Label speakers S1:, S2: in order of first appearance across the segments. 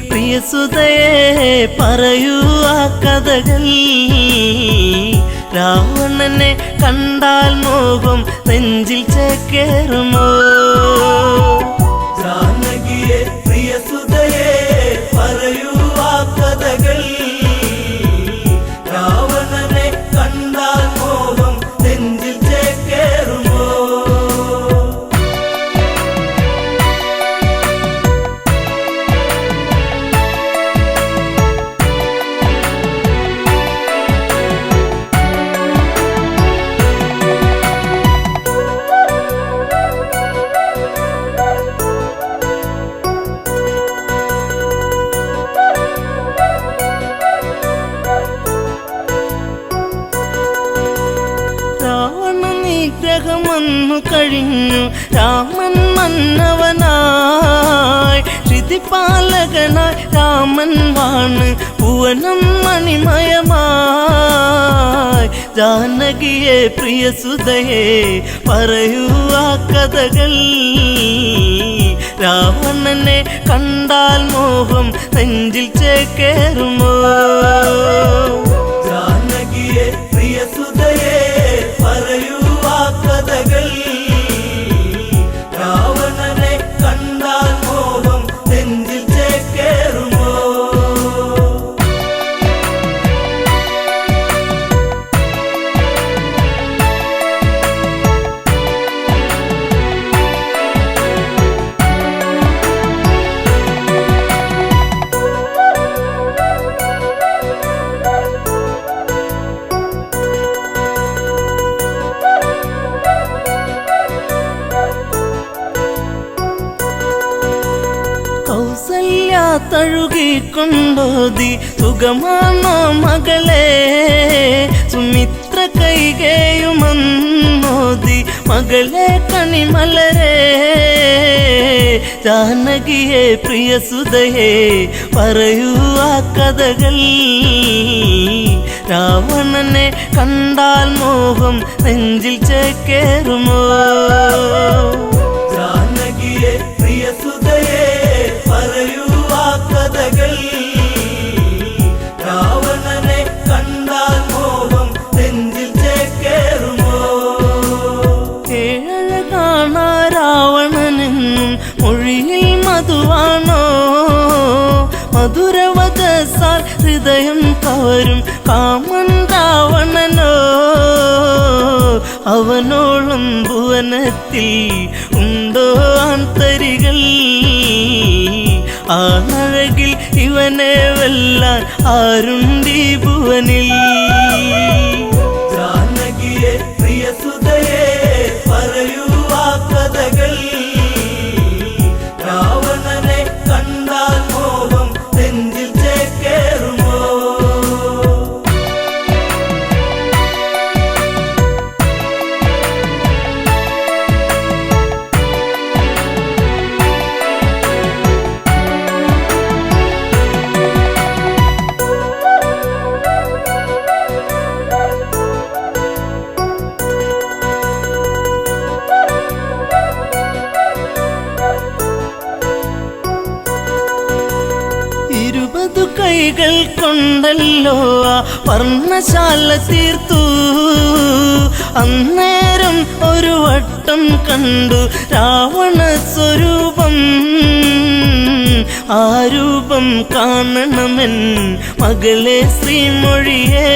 S1: പ്രിയസുതയെ പറയൂ ആ കഥകൾ. രാവണനെ കണ്ടാൽ മോഹം നെഞ്ചിൽ ചേക്കേറുമോ?
S2: ജാനകിയെ പ്രിയസുതയെ പറയൂ ആ കഥകൾ. രാവണനെ കണ്ടാൽ മോഹം നെഞ്ചിൽ ചേക്കേറുമോ?
S1: നിഗ്രഹമൊന്നു കഴിഞ്ഞു രാമൻ മന്നവനായി. ശ്രുതിപാലകനായി രാമൻ വാണ് ഭുവനം മണിമയമായി. ജാനകിയെ പ്രിയസുതയെ പറയൂ ആ കഥകൾ. രാവണനെ കണ്ടാൽ മോഹം നെഞ്ചിൽ ചേക്കേറുമോ?
S2: ജാനകിയെ പ്രിയസുതയെ പറയൂ ആ കഥകൾ. രാവണനെ കണ്ടാൽ മോഹം നെഞ്ചിൽ ചേക്കേറുമോ?
S1: കൗസല്യ തഴുകിക്കൊണ്ടോതി സുഖമാണോ മകളെ? സുമിത്ര കൈകേയുമന്നോതി മകളെ കണിമലരെ. ജാനകിയെ പ്രിയസുതയെ പറയൂ ആ കഥകൾ. രാവണനെ കണ്ടാൽ മോഹം നെഞ്ചിൽ ചേക്കേറുമോ?
S2: ജാനകിയെ പ്രിയസുതയെ പറയൂ ആ കഥകൾ. രാവണനെ കണ്ടാൽ മോഹം നെഞ്ചിൽ ചേക്കേറുമോ?
S1: കേഴകാണ രാവണനെന്നും മൊഴിയിൽ മധുവാണോ? മധുരവദസാൽ ഹൃദയം കവരും കാമൻ രാവണനോ? അവനോളം ഭുവനത്തിൽ ഉണ്ടോ ആന്തരികൾ? ആണഴകിൽ ഇവനെ വെല്ലാൻ ആരുണ്ടീ ഭുവനിൽ?
S2: ജാനകിയെ പ്രിയസുതയെ പറയൂ ആ കഥകൾ. രാവണനെ കണ്ടാൽ മോഹം നെഞ്ചിൽ ചേക്കേറുമോ?
S1: കൈകൾ കൊണ്ടല്ലോ ആ വർണ്ണശാല തീർത്തു. അന്നേരം ഒരു വട്ടം കണ്ടു രാവണ സ്വരൂപം. ആ രൂപം കാണണമെൻ മകളെ ശ്രീമൊഴിയേ.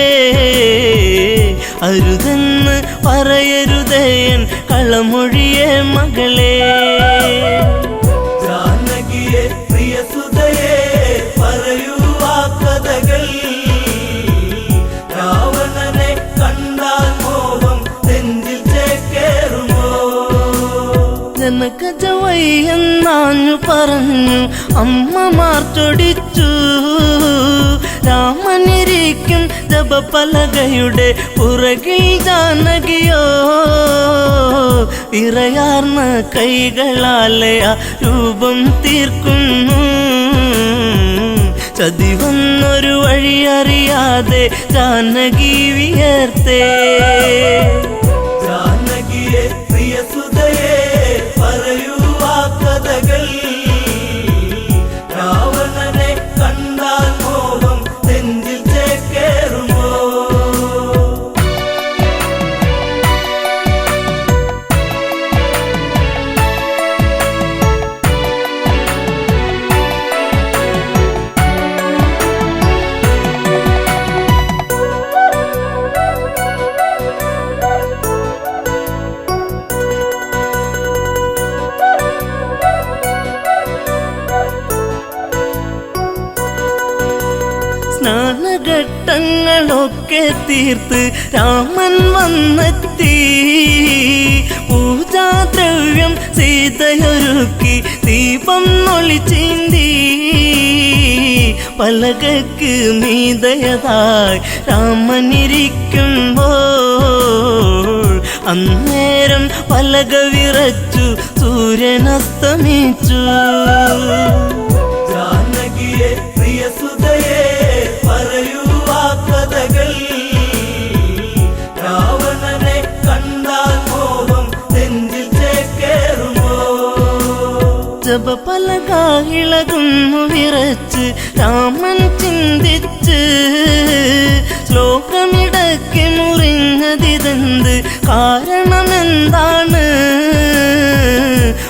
S1: അരുതെന്ന് പറയരുതേൻ കളമൊഴിയേ മകളെ.
S2: ജാനകിയെ പ്രിയസുതയെ പറയൂ ആ കഥകൾ. രാവണനെ കണ്ടാൽ മോഹം നെഞ്ചിൽ ചേക്കേറുമോ?
S1: ജനകജവയ്യെന്നാഞ്ഞു പറഞ്ഞു അമ്മമാർ ചൊടിച്ചു. രാമനിരിക്കും ജപപലകയുടെ പുറകിൽ ജാനകിയോ. വിറയാർന്ന കൈകളാലെ ആ രൂപം തീർക്കുന്നു. ചതി വന്നൊരു വഴിയറിയാതെ ജാനകി വിയർത്തേ.
S2: ജാനകിയെ പ്രിയസുതയെ പറയൂ ആ കഥകൾ. രാവണനെ
S1: സ്നാനഘട്ടങ്ങളൊക്കെ തീർത്ത് രാമൻ വന്നെത്തി. പൂജാദ്രവ്യം സീതയൊരുക്കി ദീപം ഒളിച്ചീന്തി. പലകക്ക് മീതയതായി രാമനിരിക്കുമ്പോൾ അന്നേരം പലക വിറച്ചു സൂര്യനസ്തമിച്ചു.
S2: ജാനകിയെ പ്രിയസുതയെ പറയൂ ആ കഥകൾ. രാവണനെ കണ്ടാൽ മോഹം നെഞ്ചിൽ ചേക്കേറുമോ?
S1: ജപപലക ഇളകുന്നു വിറച്ച് രാമൻ ചിന്തിച്ച്. ശ്ലോകമിടയ്ക്ക് മുറിഞ്ഞതിതെന്ത് കാരണമെന്താണ്?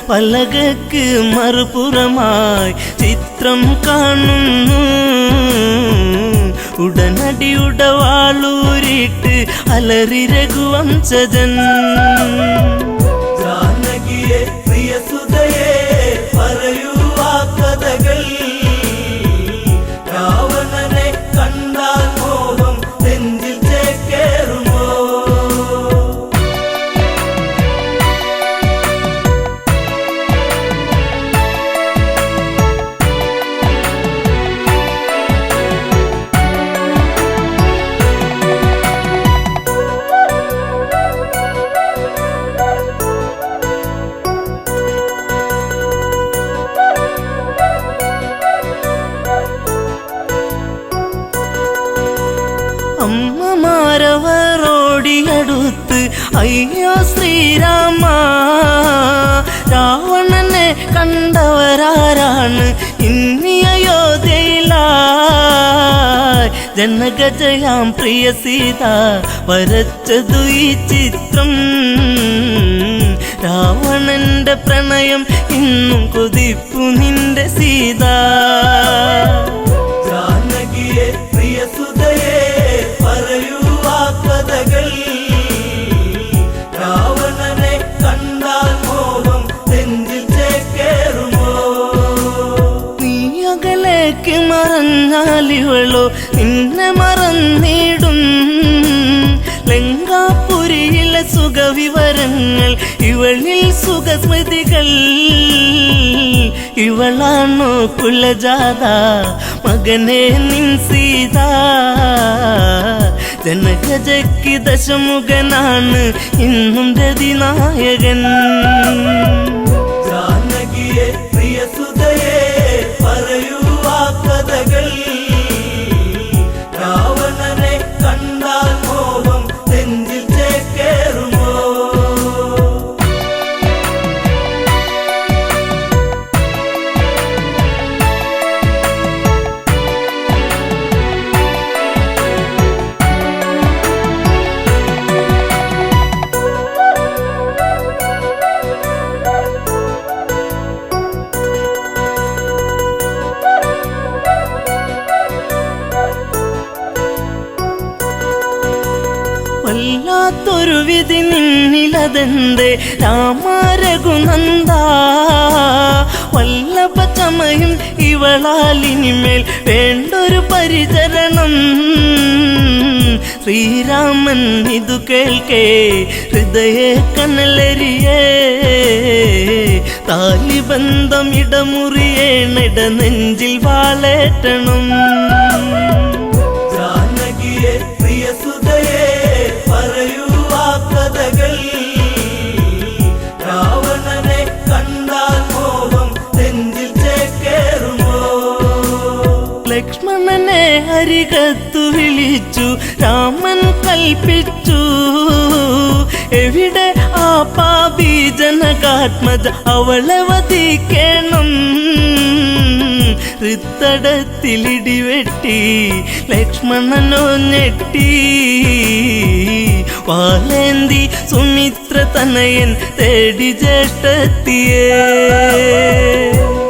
S1: പലകക്ക് മറുപുറമായി ചിത്രം കാണുന്നു. ഉടനടി ഉടവാളൂരിട്ട് അലറി രഘുവംശജൻ.
S2: ജാനകിയെ പ്രിയസുതയെ പറയൂ ആ കഥകൾ. രാവണനെ കണ്ടാൽ മോഹം നെഞ്ചിൽ ചേക്കേറുമോ?
S1: അമ്മമാരവരോടിയടുത്ത് അയ്യോ ശ്രീരാമ, രാവണനെ കണ്ടവരാരാണ് ഇനി അയോധ്യയിലായി? ജനകജയാം പ്രിയ സീത വരച്ചതു ഈ ചിത്രം. രാവണന്റെ പ്രണയം ഇന്നും കൊതിപ്പു നിന്റെ സീത.
S2: ജാനകിയെ പ്രിയസുതയെ പറയൂ ആ കഥകൾ. രാവണനെ കണ്ടാൽ മോഹം നെഞ്ചിൽ ചേക്കേറുമോ?
S1: നീ അകലേക്ക് മറഞ്ഞാലിവളോ നിന്നെ മറന്നിടും. ലങ്കാപുരിയിലെ സുഖവിവരങ്ങൾ ഇവളിൽ സുഖസ്മൃതികൾ. ഇവളാണോ കുലജാത മകനെ നിൻ സീത? ജനകജയ്ക്ക് ദശമുഖനാണ് ഇന്നും രതിനായകൻ.
S2: ജാനകിയെ പ്രിയസുതയെ പറയൂ ആ കഥകൾ. രാവണനെ കണ്ടാൽ മോഹം നെഞ്ചിൽ ചേക്കേറുമോ?
S1: വല്ലാത്തൊരു വിധി നിന്നിലതെന്തേ രാമ രഘുനന്ദ? വല്ലഭ ചമയും ഇവളാലിനിമേൽ വേണ്ടൊരു പരിചരണം. ശ്രീരാമൻ ഇതു കേൾക്കേ ഹൃദയ കനലരിയേ. താലിബന്ധം ഇടമുറിയേണിട നെഞ്ചിൽ വാളേറ്റണം.
S2: ജാനകിയെ പ്രിയസുതയെ പറയൂ ആ കഥകൾ. രാവണനെ കണ്ടാൽ മോഹം നെഞ്ചിൽ ചേക്കേറുമോ?
S1: ലക്ഷ്മണനെ അരികത്തു വിളിച്ചു രാമൻ കൽപ്പിച്ചു. എവിടെ ആ പാപി ജനകാത്മജ, അവളെ വധിക്കണം. ഹൃത്തടത്തിലിടിവെട്ടി ലക്ഷ്മണനോ ഞെട്ടി. വാലേന്തി സുമിത്ര തനയൻ തേടി ജ്യേഷ്ഠത്തിയേ.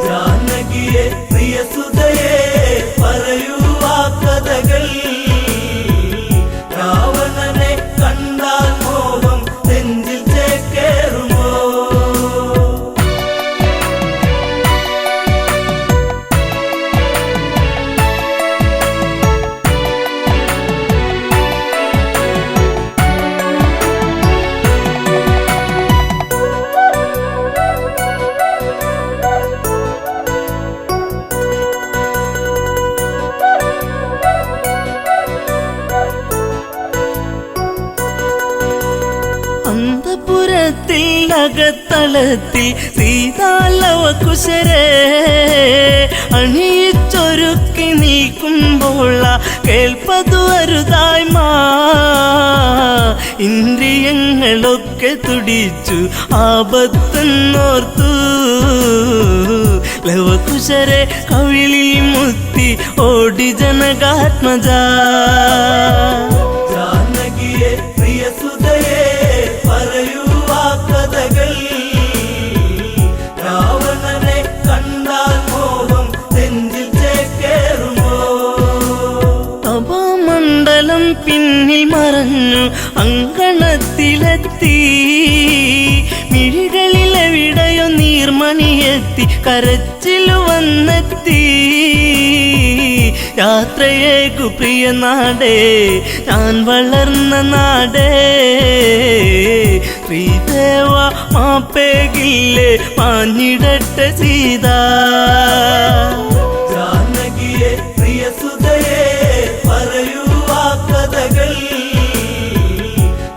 S2: ജാനകിയെ പ്രിയസുതയെ പറയൂ ആ കഥകൾ. രാവണനെ കണ്ടാൽ മോഹം നെഞ്ചിൽ ചേക്കേറുമോ?
S1: അകത്തളത്തിൽ സീതാലവകുശരെ അണിയിച്ചൊരുക്കി നീക്കുമ്പോൾ കേൾപ്പതു അരുതായ്മ ഇന്ദ്രിയങ്ങളൊക്കെ തുടിച്ചു ആപത്തെന്നോർത്തു ലവകുശരെ കവിളിൽ മുത്തി ഓടി ജനകാത്മജ
S2: ജാനകിയെ പ്രിയസുതയെ പറയൂ ആ കഥകൾ രാവണനെ കണ്ടാൽ മോഹം നെഞ്ചിൽ ചേക്കേറുമോ
S1: തപോമണ്ഡലം പിന്നിൽ മറഞ്ഞു അങ്കണത്തിലെത്തി മിഴികളിലെവിടെയോ നീർമണിയെത്തി കരച്ചിലു വന്നെത്തി യാത്രയേക്കു പ്രിയ നാടേ ഞാൻ വളർന്ന നാടേ ശ്രീദേവ മാപ്പേകില്ലേ മാഞ്ഞിടട്ടെ സീത
S2: ജാനകിയെ പ്രിയസുതയെ പറയൂ ആ കഥകൾ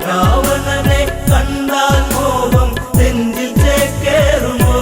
S2: രാവണനെ കണ്ടാൽ മോഹം നെഞ്ചിൽ ചേക്കേറുമോ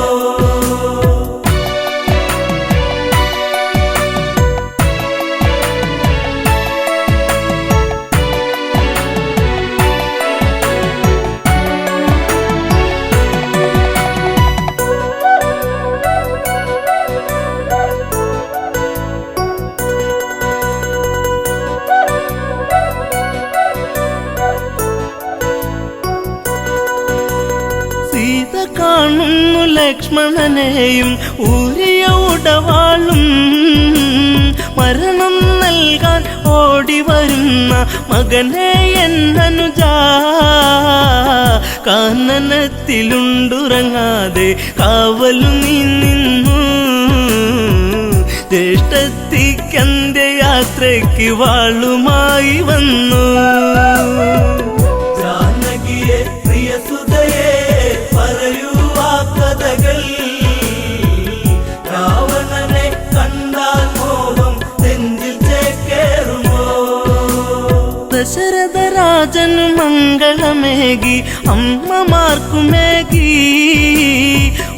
S1: സീത കാണുന്നു ലക്ഷ്മണനെയും ഊരിയ ഉടവാളും മരണം നൽകാൻ ഓടി വരുന്ന മകനെ എന്നനുജ കാനനത്തിലുണ്ടുറങ്ങാതെ കാവലു നീ നിന്നു ജ്യേഷ്ഠത്തിക്കന്റെ യാത്രയ്ക്ക് വാളുമായി വന്നു
S2: ജാനകിയെ പ്രിയസുതയെ പറയൂ ആ കഥകൾ രാവണനെ കണ്ടാൽ മോഹം നെഞ്ചിൽ ചേക്കേറുമോ
S1: ദശരഥ രാജനു മംഗളമേകി അമ്മമാർക്കുമേകി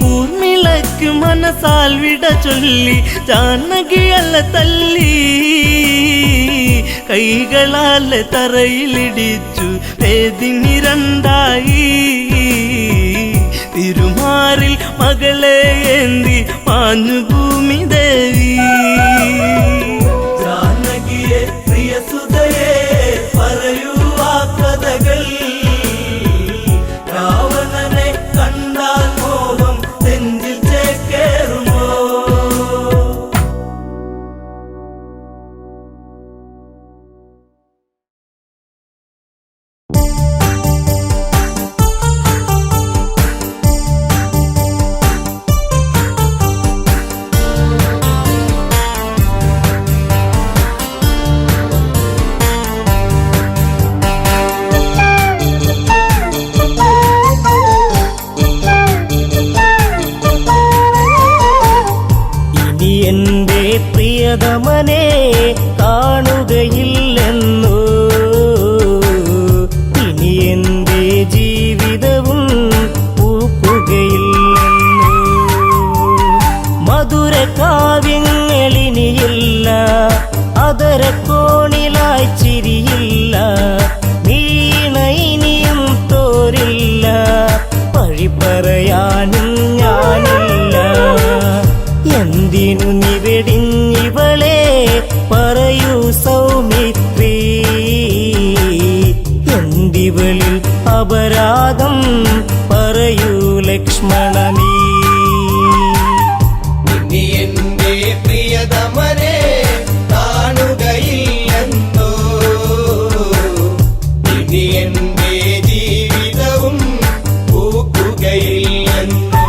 S1: ഊർമിളയ്ക്കു മനസാൽ വിട ചൊല്ലി ജാനകിയല്ല തല്ലി കൈകളാൽ തറയിലിടിച്ചു വേദിനി രണ്ടായി തിരുമാറിൽ മകളെ ഏന്തി മാഞ്ഞു ഭൂമി ദേവി
S2: ജാനകിയെ പ്രിയസുതയെ പറയൂ ആ കഥകൾ രാവണനെ കണ്ടാൽ മോഹം നെഞ്ചിൽ ചേക്കേറുമോ
S1: എന്റെ പ്രിയതമനെ കാണുകയില്ലെന്നു ഇനി എന്റെ ജീവിതവും പൂക്കുകയില്ലെന്നു മധുര കാവ്യങ്ങളിനിയില്ല അതരക്കോണിലായി ചിരിയില്ല വീണ ഇനിയും തോരില്ല പഴി പറയാനും ഞാനില്ല എന്തിനു നിവടിഞ്ഞിവളെ പറയൂ സൗമിത്രി എന്തിവളിൽ അപരാധം പറയൂ ലക്ഷ്മണനീ
S2: ഇനി എന്റെ പ്രിയതമനെ കാണുകയില്ലെന്നോ ഇനി എന്റെ ജീവിതവും പൂക്കുകയില്ലെന്നോ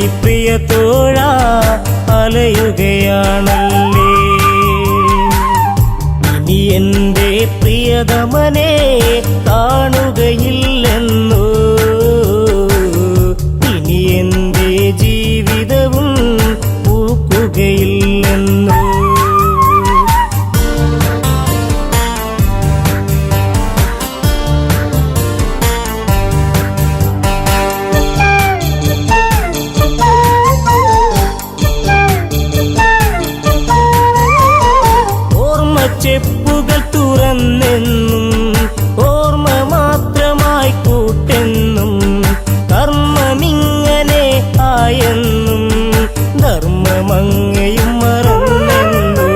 S1: തേടി പ്രിയ തോഴ അലയുകയാണല്ലേ. ഇനി എൻ്റെ പ്രിയതമനെ കാണുകയില്ലെന്നോ, ഇനി എൻ്റെ ജീവിതവും പൂക്കുകയില്ലെന്നോ. ചെപ്പുകൾ തുറന്നെന്നും ഓർമ്മ മാത്രമായി കൂട്ടെന്നും കർമ്മമിങ്ങനെ ആയെന്നും ധർമ്മമങ്ങയും മറന്നെന്നു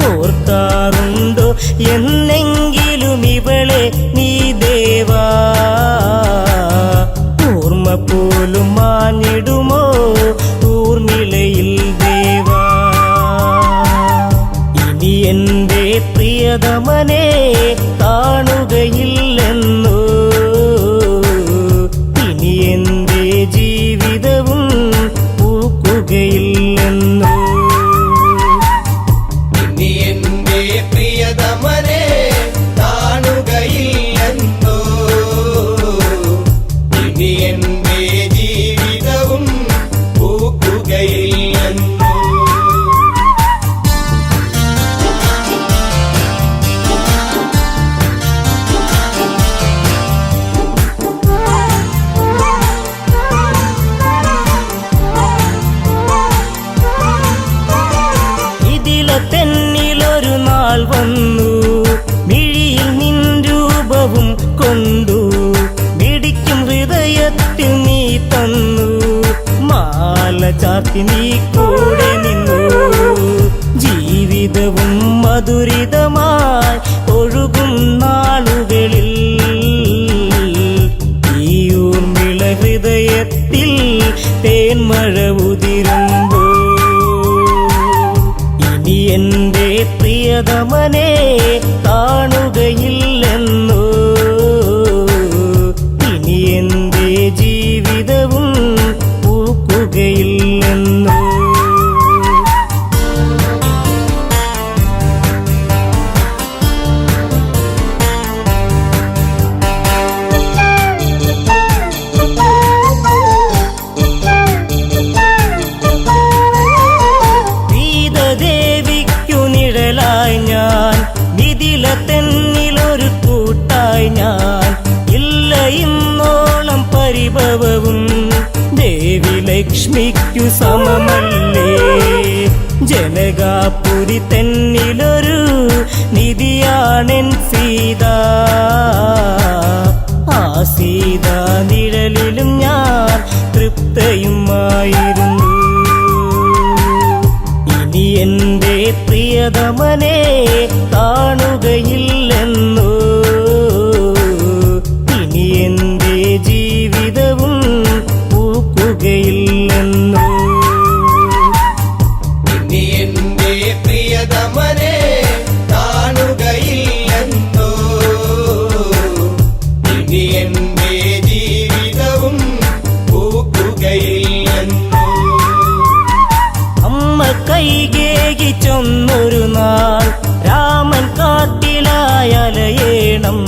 S1: ഓർക്കാറുണ്ടോ എന്നെങ്കിലും ഇവളെ നീ ദേവാ? ഓർമ്മ പോലും മാഞ്ഞിടുമോ ഊർമിളയിൽ ദേവാ? ഇനി എൻ്റെ പ്രിയതമനെ കാണുകയില്ലെന്നോ, ഇനി എൻ്റെ ജീവിതവും പൂക്കുകയില്ലെന്നോ.
S2: ഇനി എൻ്റെ പ്രിയതമനെ കാണുകയില്ലെന്നോ, ഇനി എൻ്റെ ജീവിതവും പൂക്കുകയില്ലെന്നോ.
S1: തെന്നിലൊരു നാൾ വന്നു, മിഴിയിൽ നിൻ രൂപവും കൊണ്ടു, മിടിക്കും ഹൃദയത്തിൽ നീ തന്നു, മാല ചാർത്തി നീ കൂടെ നിന്നു. ജീവിതവും മധുരിതമായി ഒഴുകും നാളുകളിൽ ഈ ഊർമിള ഹൃദയത്തിൽ തേന്മഴ ഉതിരുമ്പോ, ഇനി എൻ്റെ പ്രിയതമനെ കാണുകയില്ലെന്നോ, ഇനി എൻ്റെ ജീവിതവും പൂക്കുകയില്ലെന്നോ. ഞാൻ മിഥിലതെന്നിലൊരു കൂട്ടായി ഞാൻ ഇല്ല ഇന്നോളം പരിഭവവും ദേവി ലക്ഷ്മിക്കു സമമല്ലേ. ജനകാപുരി തെന്നിലൊരു നിധിയാണെൻ സീത, ആ സീത നിഴലിലും ഞാൻ തൃപ്തയുമായിരുന്നു. ഇനി എൻ്റെ പ്രിയതമനെ കാണുകയില്ലെന്നോ, ഇനി എൻ്റെ ജീവിതവും പൂക്കുകയില്ലെന്നോ.
S2: ഇനി എൻ്റെ പ്രിയതമനെ കാണുകയില്ലെന്നോ, ഇനി എൻ്റെ ജീവിതവും പൂക്കുകയില്ലെന്നോ.
S1: അമ്മ കൈകേകി ചൊന്നൊരു നാൾ രാമൻ കാട്ടിലായലയേണം,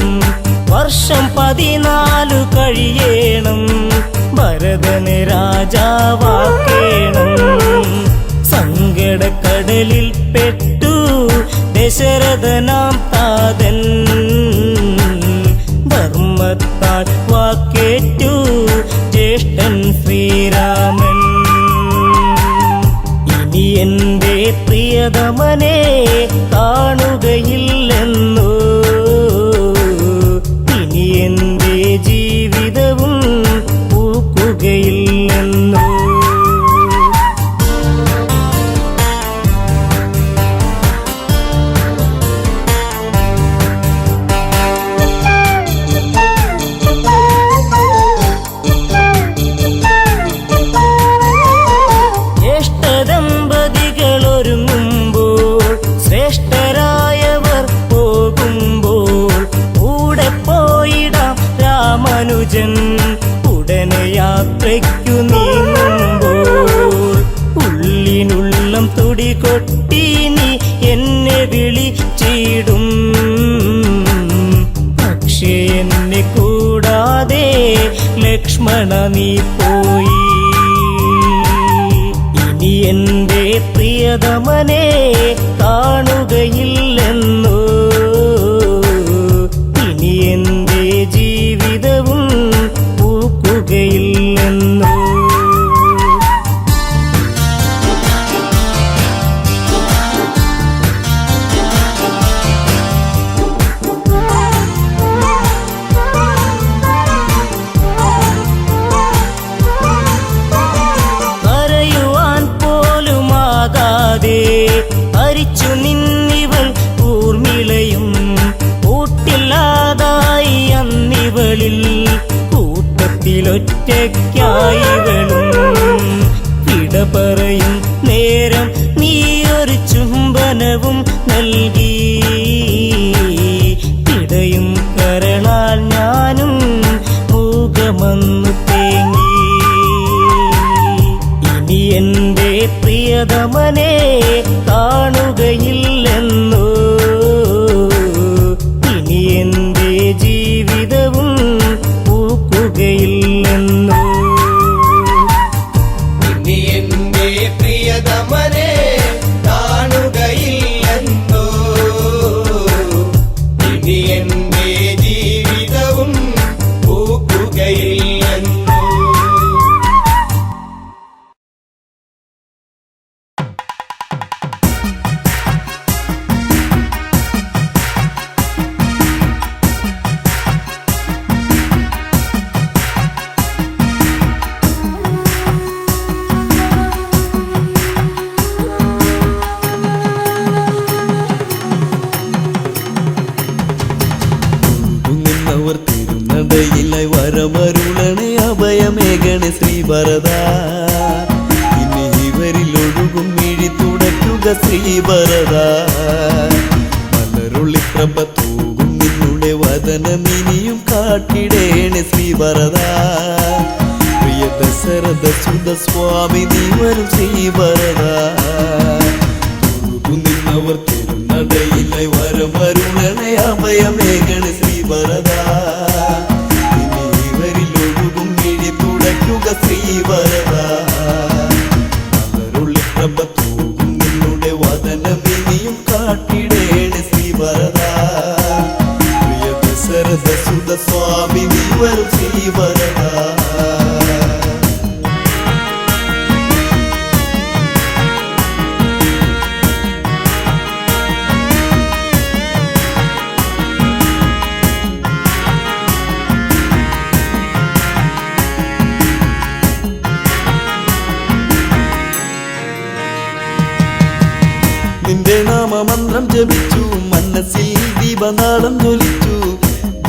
S1: വർഷം 14 കഴിയേണം, ഭരതന് രാജാവാക്കേണം. സങ്കടക്കടലിൽ പെട്ടു ദശരഥനാം താതൻ, ധർമ്മത്താൽ വാക്കേറ്റു ജ്യേഷ്ഠൻ ശ്രീരാമൻ. ഇനി എൻ്റെ പ്രിയതമനെ കാണുകയില്ലെന്നോ, ഇനി എൻ്റെ ജീവിതവും പൂക്കുകയില്ലെന്നോ. ഒരുങ്ങുമ്പോൾ ശ്രേഷ്ഠരായവർ പോകുമ്പോൾ കൂടെ പോയിടാം രാമനുജൻ, ഉടനെ യാത്രയ്ക്കു നീങ്ങും കൊട്ടി നീ എന്നെ വിളിച്ചിടും. പക്ഷേ എന്നെ കൂടാതെ ലക്ഷ്മണ നീ പോയി. ഇനി എന്റെ പ്രിയതമനെ കാണുകയില്ലെന്നോ, ഇനി എന്റെ ജീവിതവും പൂക്കുകയില്ലെന്നോ. ഹരിച്ചു നിന്നിവൾ ഊർമിളയും കൂട്ടില്ലാതായി അന്നിവളിൽ കൂട്ടത്തിലൊറ്റയ്ക്കായിവളും. വിട പറയും നേരം നീ ഒരു ചുംബനവും നൽകി. പിടയും കരളാൽ ഞാനും മൂകമന്നു തേങ്ങി. ഇനി എന്റെ പ്രിയതമനെ കാണുകയില്ലെന്നോ, ഇനി എന്റെ ജീവിതവും പൂക്കുകയില്ലെന്നോ.
S2: ഇനി എന്റെ പ്രിയതമനെ കാണുകയില്ലെന്നോ, ഇനി എന്റെ ജീവിതവും പൂക്കുകയില്ലെന്നോ.
S3: തിരുനടയിലായി വരമരുളണേ അഭയമേകണേ ശ്രീഭരത. ഇനി ഇവരിൽ ഒഴുകും മിഴി തുടയ്ക്കുക ശ്രീഭരത. മലരുള്ളി പ്രഭ തൂകും നിന്നുടെ വദനമിനിയും കാട്ടിടേണേ ശ്രീഭരത. പ്രിയ ദശരഥ സുത സ്വാമി നീ വരും ശ്രീഭരത. നിന്നവർ തിരുനടയിലായി വരമരുളണേ അഭയമേകണേ ശ്രീഭരത. ഇനി ഇവരിൽ ഒഴുകും മിഴി തുടയ്ക്കുക ശ്രീഭരത. മലരുള്ളി പ്രഭ തൂകും നിന്നുടെ വദനമിനിയും കാട്ടിടേണേ ശ്രീഭരത. പ്രിയ ദശരഥ സുത സ്വാമി നീ വരും ശ്രീഭരത. നിന്റെ നാമമന്ത്രം ജപിച്ചു, മനസ്സിൽ ദീപനാളം ജ്വലിച്ചു.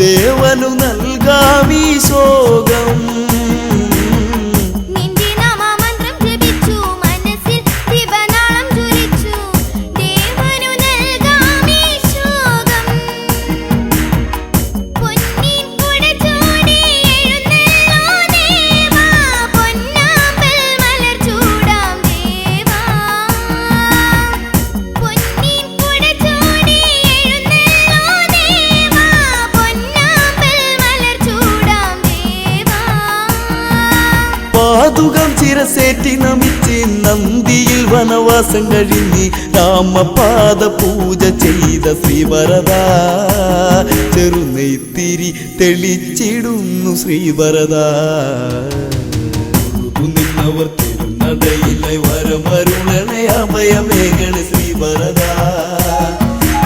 S3: ദേവനു നൽകാമീ ശോകം. പാതുകം ചിരസേറ്റി നമിച്ച് നന്ദിയിൽ വനവാസം കഴിഞ്ഞ് രാമപാദ പൂജ ചെയ്ത ശ്രീഭരത. ചെറുനെയ്ത്തിരി തെളിച്ചിടുന്നു ശ്രീഭരത. നിന്നവർ തിരുനടയിലായി വരമരുളണേ അഭയമേകണേ ശ്രീഭരത.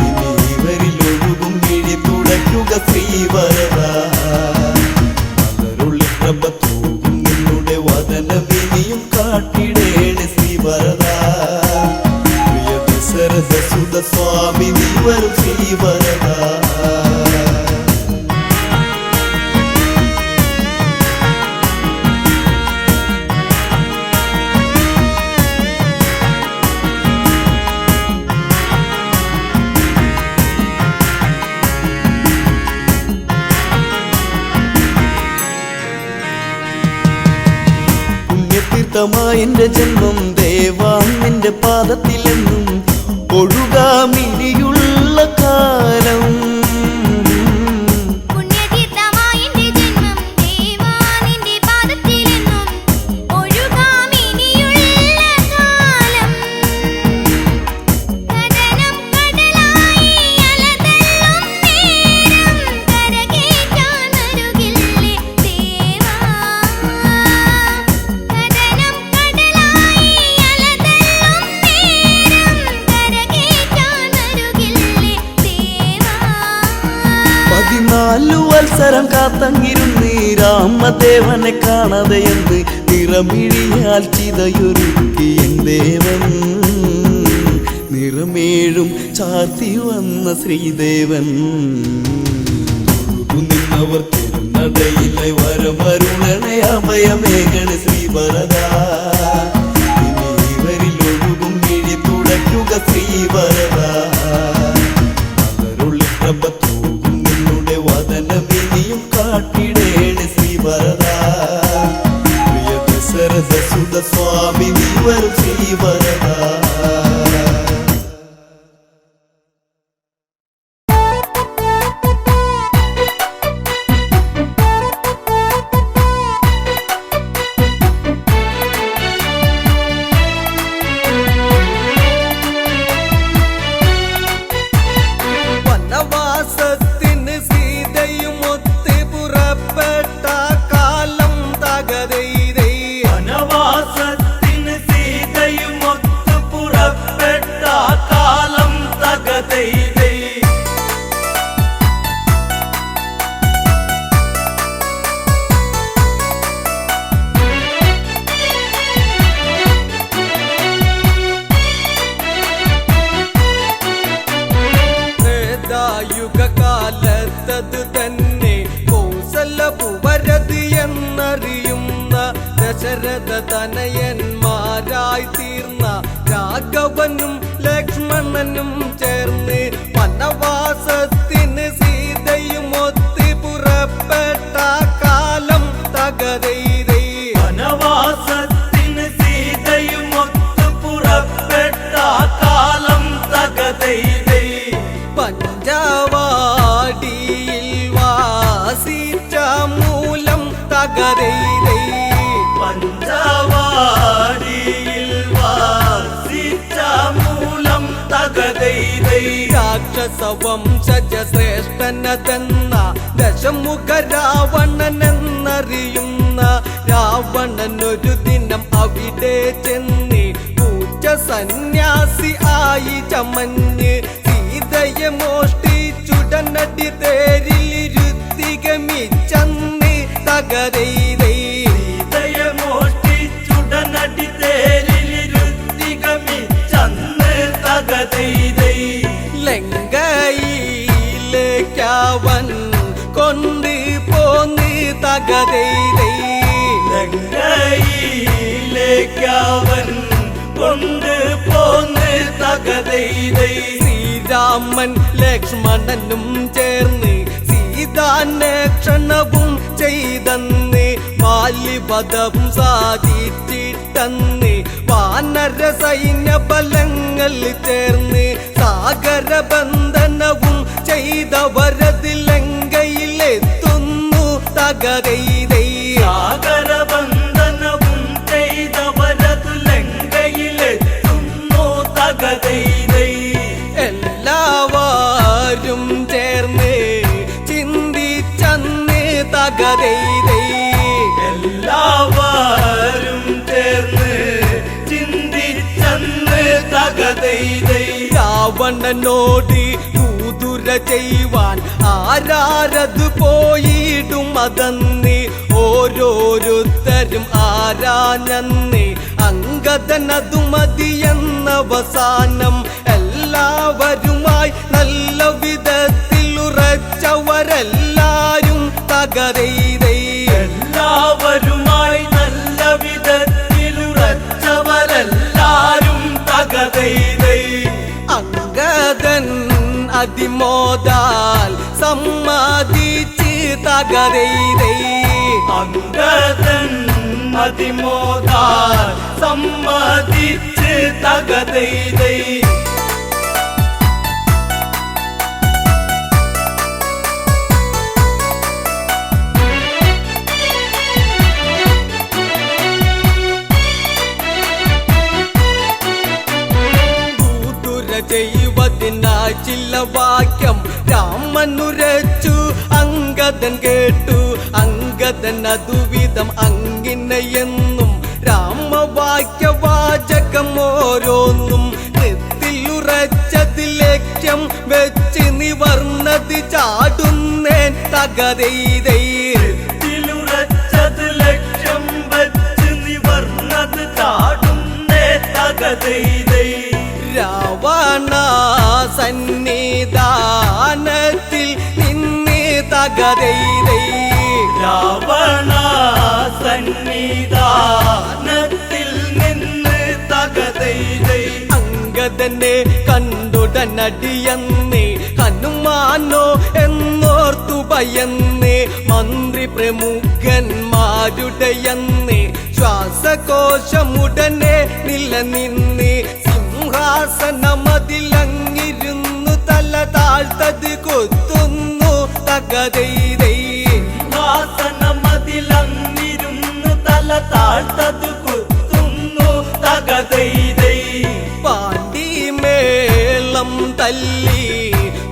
S3: ഇനി ഇവരിൽ ഒഴുകും മിഴി തുടയ്ക്കുക ശ്രീഭരത. മലരുള്ളി പ്രഭ തൂകും നിന്നുടെ വദനമിനിയും കാട്ടിടേണേ ശ്രീഭരത. പ്രിയ ദശരഥ സുത സ്വാമി നീ വരും ശ്രീഭരത. പുണ്യതീർത്ഥമായെന്റെ ജന്മം ദേവാ നിന്റെ പാദത്തിലെന്നും ഒഴുകാമിനിയുള്ള കാലം. വത്സരം കാത്തങ്ങിരുന്ന് രാമദേവനെ കാണാതെ എന്ന് നിറമിഴിയാൽ ചിതയൊരുക്കി എൻ ദേവൻ. നിറമേഴും ചാർത്തി വന്ന ശ്രീദേവൻ നിന്നവർ തിരുനടയിലെ വരമരുണനെ അഭയമേകണ ശ്രീവരദ. ഇവരിൽ ഒഴുകും മിഴി തുടയ്ക്കുക ശ്രീവരദ. അവരുള്ളിൽ പ്രഭത്തു വദനമിനിയും കാട്ടിടേണ ശ്രീവരദ. പ്രിയ ദശരഥ സുത സ്വാമി നീ വരും ശ്രീവരദ.
S2: യുഗകാലത്തത് തന്നെ കൗസലപുവരതി എന്നറിയുന്ന ദശരഥ തനയന്മാരായി തീർന്ന രാഘവനും ലക്ഷ്മണനും ചേർന്ന് വനവാസത്തിന് സീതയും ഒത്ത് പുറപ്പെട്ട കാലം തകതൈതൈ. വനവാസത്തിന് സീതയും ഒത്ത് പുറപ്പെട്ട കാലം തകതൈതൈ. പഞ്ചവാടിയിൽ വാസിച്ച മൂലം തകരൈതൈ. പഞ്ചവാടിയിൽ വാസിച്ച മൂലം തകരൈതൈ. രാക്ഷസവംശജ ശ്രേഷ്ഠനതെന്ന ദശമുഖ രാവണനെന്നറിയുന്ന രാവണനൊരു ദിനം അവിടെ ചെന്ന് പൂച്ച സന്യാസി ആയി ചമഞ്ഞ് സീതയെ മോഷ്ടിച്ചുടനടി തേരിലിരുത്തികമിച്ചന്ന് തകരൈതൈ. സീതയെ മോഷ്ടിച്ചുടനടി തേരിലിരുത്തികമിച്ചന്ന് തകരൈതൈ. ലങ്കയിലേക്കവൻ കൊണ്ട് പോന്ന് തകരൈതൈ. ലങ്കയിലേക്കവൻ കൊണ്ട് പോന്ന് തകരൈതൈ. രാമൻ ലക്ഷ്മണനും ചേർന്ന് സീതാന്വേഷണവും ചെയ്തന്ന് ബാല്യവധവും സാധിച്ചിട്ടന്ന് വാനര സൈന്യ ബലങ്ങൾ ചേർന്ന് സാഗരബന്ധനവും ചെയ്തവരത് ലങ്കയിലെത്തുന്നു തകരൈതൈ. സാഗരബന്ധനവും ചെയ്തവരത് ലങ്കയിലെത്തുന്നു തകരൈതൈ. എല്ലാവരും ചേർന്ന് ചിന്തിച്ചന്ന് തകരൈതൈ. എല്ലാവരും ചേർന്ന് ചിന്തിച്ചന്ന് തകരൈതൈ. രാവണനോട് കൂതുര ചെയ്യുവാൻ ആരാരത് പോയിടും അതന്ന് ഓരോരുത്തരും ആരാഞ്ഞന്ന് അങ്കദനതു മതിയെന്നവസാനം എല്ലാവരുമായി നല്ല വിധത്തിൽ ഉറച്ചവരെല്ലാരും തകരൈതൈ. എല്ലാവരുമായി നല്ല വിധത്തിൽ ഉറച്ചവരെല്ലാരും തകരൈതൈ. അങ്കദൻ അതിമോദാൽ സമ്മതിച്ച് തകരൈതൈ. അങ്കദൻ മതിമോദാൻ സമ്മതിച്ച് തകതൈതൈ ചെയ്യുവതിനായി ചില വാക്യം രാമനുരച്ചു അംഗദൻ കേട്ടു അംഗദൻ അതുവിധം അങ്ങിനെയെന്നും രാമവാക്യവാചകം ഓരോന്നും നെത്തിലുറച്ചത് ലക്ഷ്യം വെച്ച് നിവർന്നത് ചാടുന്നേൻ തകതൈതൈ നെത്തിലുറച്ചത് ലക്ഷ്യം വെച്ച് നിവർന്നത് ചാടുന്നേ തകതൈതൈ രാവണ സന്നിധാനത്തിൽ നിന്ന് തകതൈതൈ രാവണ സന്നിധാനത്തിൽ നിന്ന് തകതൈതൈ അംഗദനെ കണ്ടുടനടിയന്നേ ഹനുമാനോ എന്നോർത്തു ഭയന്നേ മന്ത്രി പ്രമുഖന്മാരുടെയന്നേ ശ്വാസകോശമുടനെ നിലനിന്ന് സിംഹാസനമതിലങ്ങിരുന്നു തല താഴ്ത്തത് കൊത്തുന്നു തകതൈതൈ സിംഹാസനമതിലങ്ങിരുന്നു തല താഴ്ത്തത് കൊത്തുന്നു തകതൈതൈ പാണ്ടിമേളം തല്ലി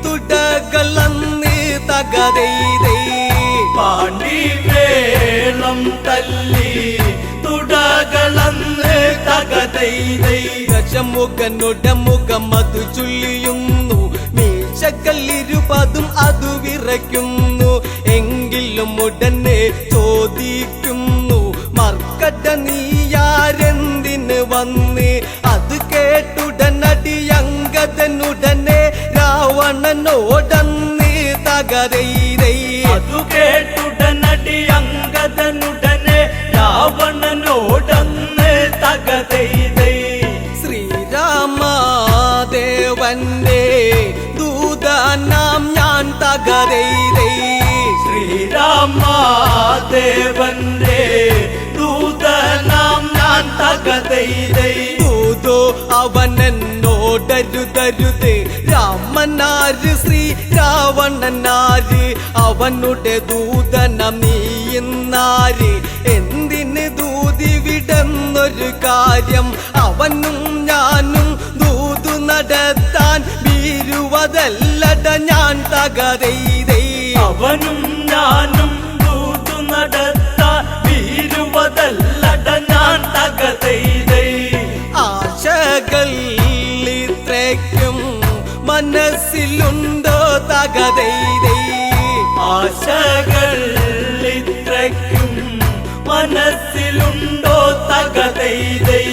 S2: തുടകളന്ന് തകതൈതൈ പാണ്ടിമേളം തല്ലി തുടകളന്ന് തകതൈതൈ ദശമുഖനുടമുഖം അതു ചൊല്ലിയുന്നു മീശക്കല്ലിരുപതും അതു വിറയ്ക്കുന്നു എങ്കിലും ഉടനെ ചോദിക്കുന്നു മർക്കട നീയാരെന്തിന് വന്ന് അത് കേട്ടുടനടി അംഗദനുടനെ രാവണനോടന്ന് തകതൈതൈ അതു കേട്ടുടനടി അംഗദനുടനെ രാവണനോടന്ന് തകതൈതൈ ശ്രീരാമദേവന്റെ ദൂതനാം ഞാൻ തകതൈതൈ ശ്രീരാമദേവന്റെ ദൂതനാം ഞാൻ തകതൈതൈ ദൂതോ അവനെന്നോടരുതരുത് രാമനാര് ശ്രീ രാവണനാര് അവനുടെ ദൂതനം നീയുന്നാര് എന്തിന് ദൂതിവിടുന്നൊരു കാര്യം അവനും ഞാനും ദൂതു നടത്താൻ വീരുവതല്ലട ഞാൻ തകതൈതൈ അവനും ഞാനും ദൂതു നടത്താൻ വീരുവതല്ലട ഞാൻ തകതൈതൈ ആശകൾ ഇത്രയ്ക്കും മനസ്സിലുണ്ടോ തകതൈതൈ ആശകൾ ഇത്രയ്ക്കും മനസ്സിലുണ്ടോ തകതൈതൈ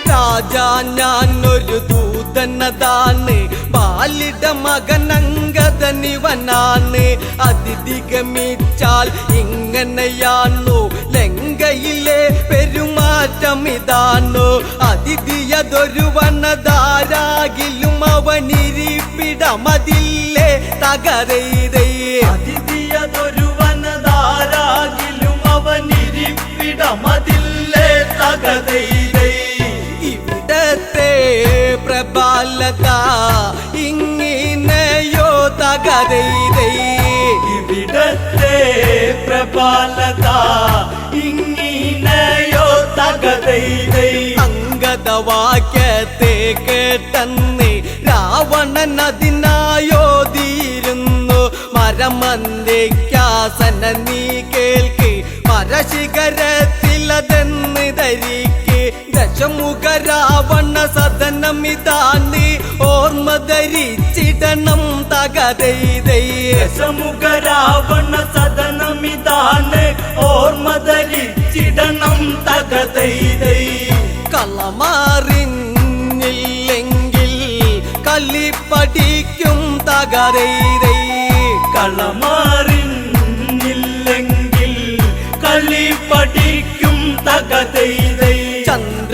S2: രാജാ ഞാനൊരു ദൂതനതാണ് ബാലിട മകനങ്കദനിവനാണ് അതിഥിഗമിച്ചാൽ ഇങ്ങനെയാണു ലങ്കയിലെ പെരുമാറ്റം ഇതാണു അതിഥിയതൊരു വനധാരാകിലും അവനിരിപ്പിടമതില്ലേ തകതൈതൈ അതിഥിയതൊരു വനധാരാകിലും അവനിരിപ്പിടമതില്ലേ തകതൈതൈ ഇവിടത്തെ പ്രബലത ഇങ്ങിനെയോ തകതൈതൈ ഇവിടത്തെ പ്രബലത ഇങ്ങിനെയോ തകതൈതൈ അംഗദവാക്യത്തെ കേട്ടെന്ന് രാവണൻ അതിനായോതിയിരുന്നു മരമന്ദിക്കാസന നീ കേൾക്ക് മരശിഖരത്തിലതെന്ന് ധരിക്ക് ദശമുഖ രാവണ സദനമിതാന്ന് ഓർമ്മ ധരിച്ചിടണം തകതൈതൈ ദശമുഖ രാവണ സദനമിതാന്ന് ഓർമ്മ ധരിച്ചിടണം തകതൈതൈ കളമാറിഞ്ഞില്ലെങ്കിൽ കലിപ്പടിക്കും തകതൈതൈ കളമാറിഞ്ഞില്ലെങ്കിൽ കളി പഠിക്കും തകതൈതൈ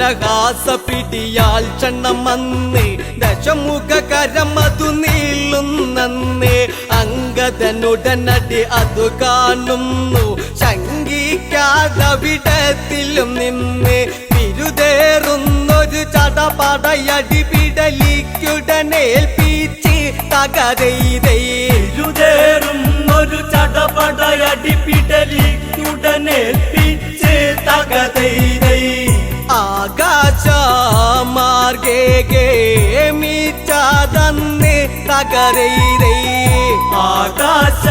S2: മന്ദഹാസ പിടിയാൽ ക്ഷണമന്ന് ദശമുഖ കരമതു നീളുന്നന്ന് അങ്കദനുടനടി അതു കാണുന്നു ശങ്കിക്കാതവിടത്തിലും നിന്ന് വിരുതേറുന്നൊരു ചടപടയടി പിടലിക്കുടനേൽപ്പിച്ച്
S3: തകതൈതേരുതേറുന്നൊരു ചടപടയടി പിടലിക്കുടനേൽപ്പിച്ച് തകതൈതൈ
S2: ആകാശമാർഗേ മിച്ചാതന്ന് തകരൈതൈ
S3: ആകാശമാർഗേ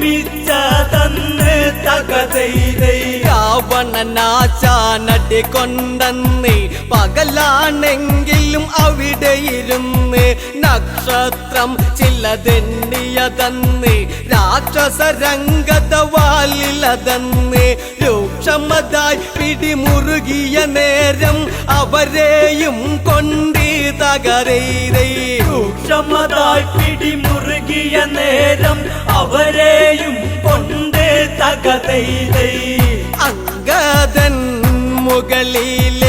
S3: മിച്ചതന്ന് തകതൈതൈ
S2: രാവണനാശാനടി കൊണ്ടെന്ന് പകലാണെങ്കിലും അവിടെ ഇരുന്ന് നക്ഷത്രം ചിലതെണ്ണിയതന്ന് രാക്ഷസരംഗത വാലിലതന്ന് രൂക്ഷമതായി പിടിമുറുകിയ നേരം അവരെയും കൊണ്ട് തകരൈതൈ
S3: രൂക്ഷമതായി പിടിമുറുകിയ നേരം അവരെയും കൊണ്ട് തകതൈതൈ
S2: അങ്കദൻ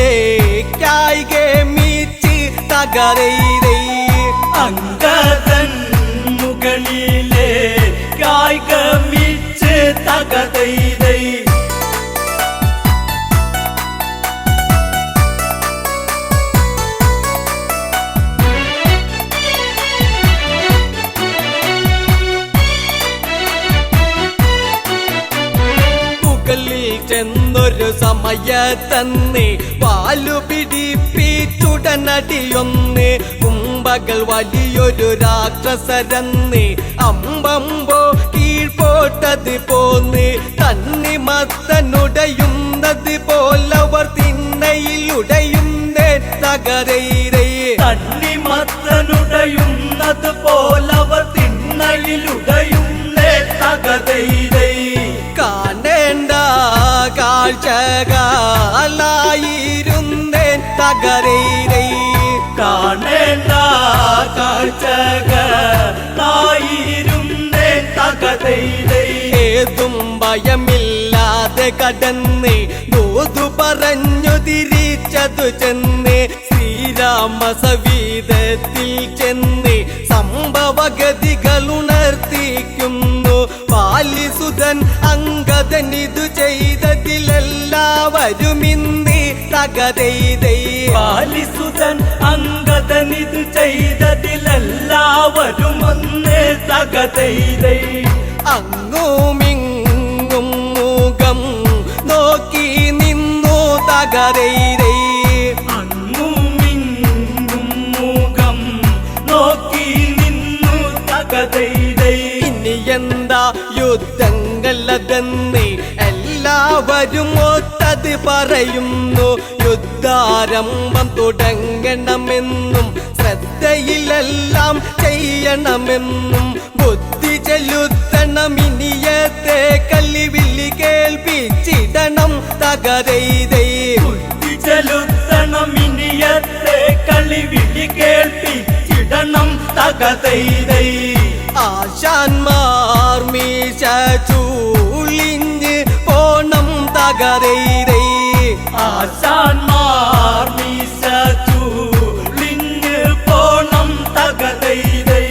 S2: മുകളിലേക്കായി ഗമിച്ച് തകരൈതൈ
S3: അങ്കദൻ മുകളിലെ കായികമിച്ച് തകതൈതൈ
S2: ചെന്നൊരു സമയത്തന്ന് പാലു പിടിപ്പിച്ചുടനടിയൊന്ന് കുംഭകൾ വലിയൊരു രാക്ഷസരന്ന് അമ്പമ്പോ കീഴ്പോട്ടത് പോന്ന് തണ്ണിമത്തനുടയുന്നത് പോലവർ തിണ്ണയിലുടയുന്നേ തകരൈതൈ
S3: തണ്ണിമത്തനുടയുന്നത് പോലവർ തിണ്ണയിലുടയുന്നേ തകതൈതൈ
S2: കാണേണ്ട കാഴ്ചകളായിരുന്നേൻ തകരൈതൈ
S3: കാണേണ്ട കാഴ്ചകളായിരുന്നേ തകതൈതൈ
S2: ഏതും ഭയമില്ലാതെ കടന്ന് ദൂതു പറഞ്ഞു തിരിച്ചതു ചെന്ന് ശ്രീരാമ സവീതത്തിൽ ചെന്ന് സംഭവഗതികൾ ഉണർത്തിക്കുന്നു പാലിസുതൻ അങ്കദൻ ഇതു ചെയ്തതിലെല്ലാവരും ഇന്ന് തകതൈതൈ
S3: പാലിസുതൻ അങ്കദൻ ഇതു ചെയ്തതിലെല്ലാവരും ഒന്ന് തകതൈതൈ
S2: അങ്ങുമിങ്ങും മുഖം നോക്കി നിന്നു തകരൈതൈ
S3: അങ്ങുമിങ്ങും മുഖം നോക്കി നിന്നു തകതൈതൈ
S2: ഇനി എന്താ യുദ്ധങ്ങളതെന്ന് എല്ലാവരും ഒത്തത് പറയുന്നു യുദ്ധാരംഭം തുടങ്ങണമെന്നും ശ്രദ്ധയിലെല്ലാം ചെയ്യണമെന്നും ബുദ്ധി ചെലുത്തണം ഇനിയത്തെ കല്ലിവില്ലി കേൾപ്പിച്ചിടണം തകരൈതൈ
S3: ബുദ്ധി ചെലുത്തണം ഇനിയത്തെ കളിവിളി കേൾപ്പിച്ചിടണം തകതൈതൈ
S2: ആശാന്മാർ മീശ ചൂളിഞ്ഞ് പോണം തകരൈതൈ
S3: ആശാന്മാർ മീശ ചൂളിഞ്ഞ് പോണം തകതൈതൈ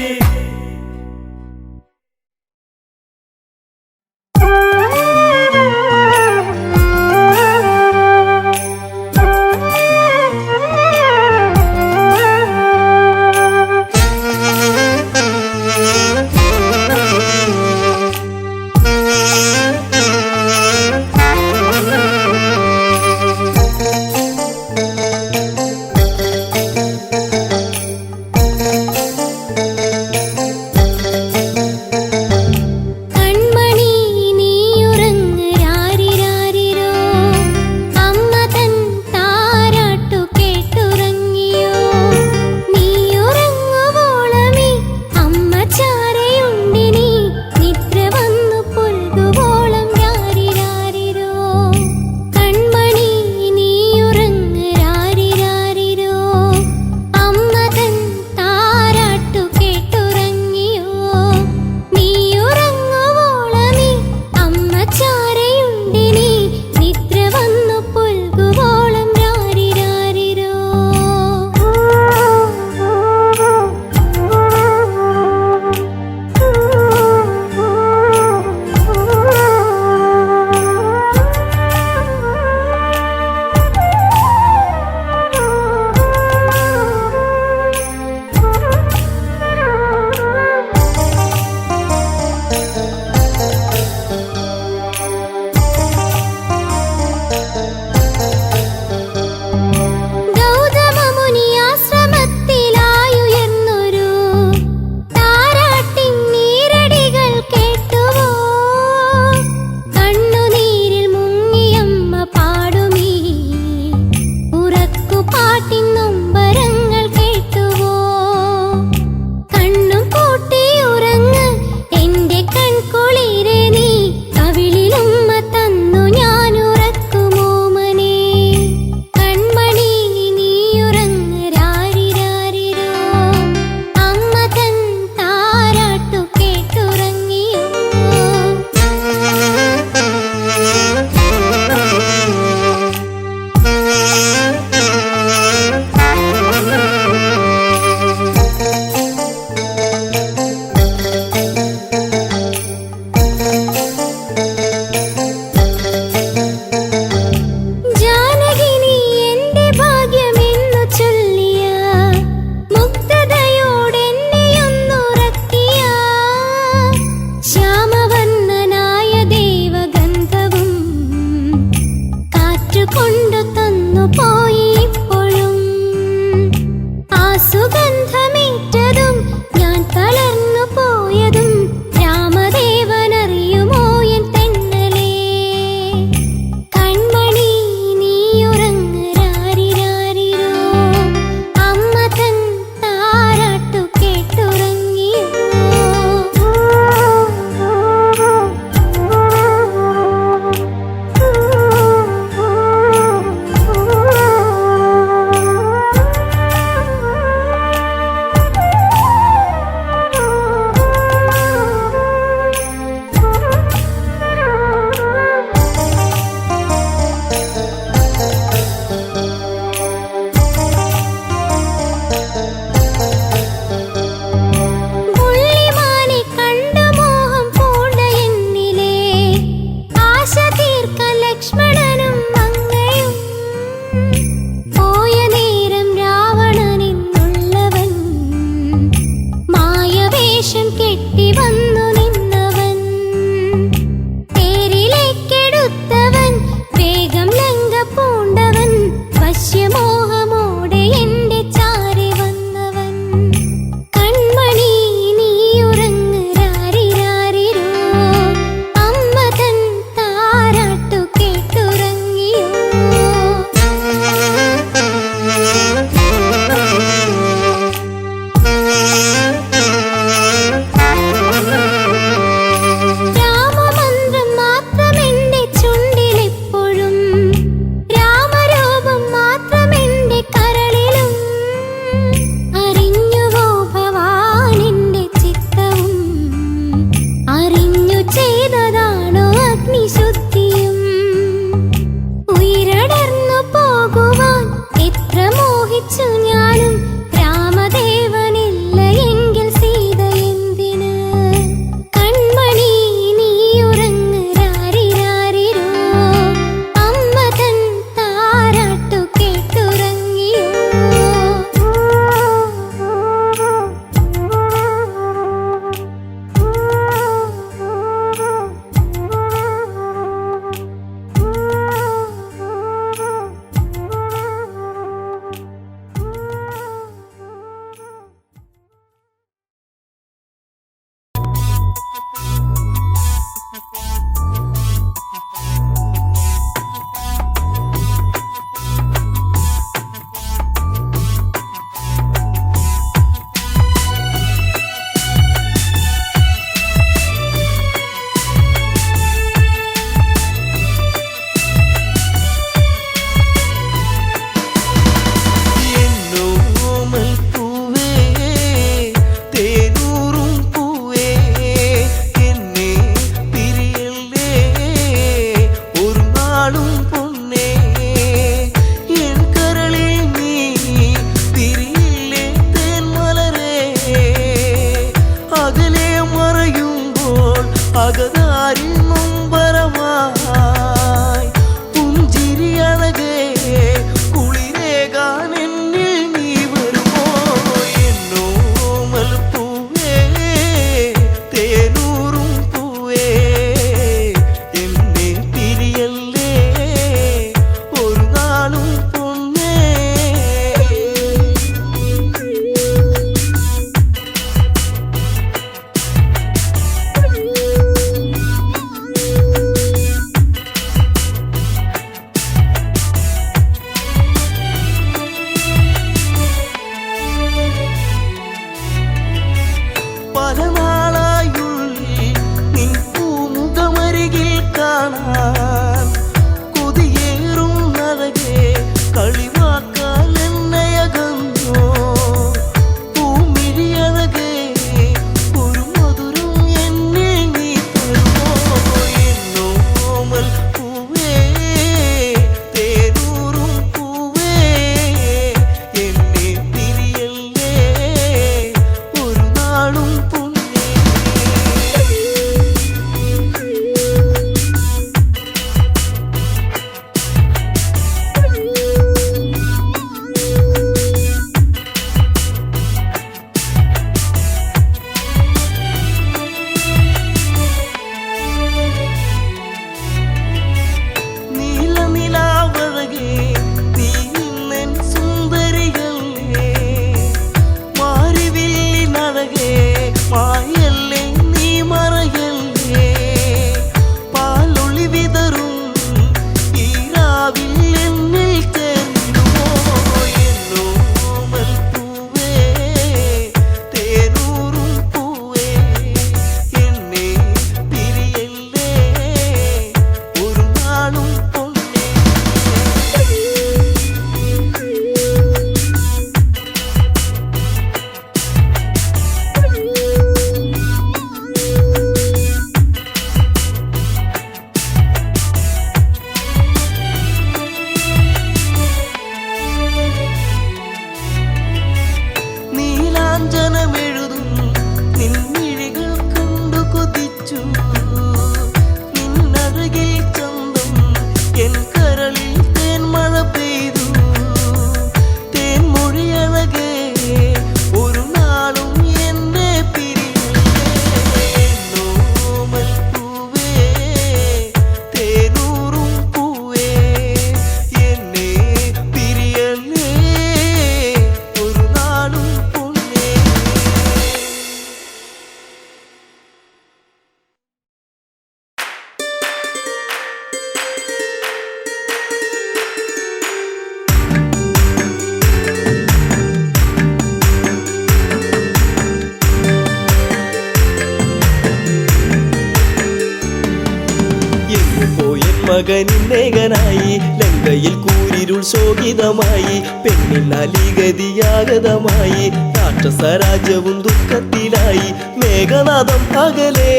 S3: പൊന്മകനിന്നേകനായി ലങ്കയിൽ കൂരിരുൾ ശോകിതമായി പെണ്ണിനാലിഗതിയാഗതമായി രാക്ഷസരാജ്യവും ദുഃഖത്തിലായി മേഘനാഥം പകലേ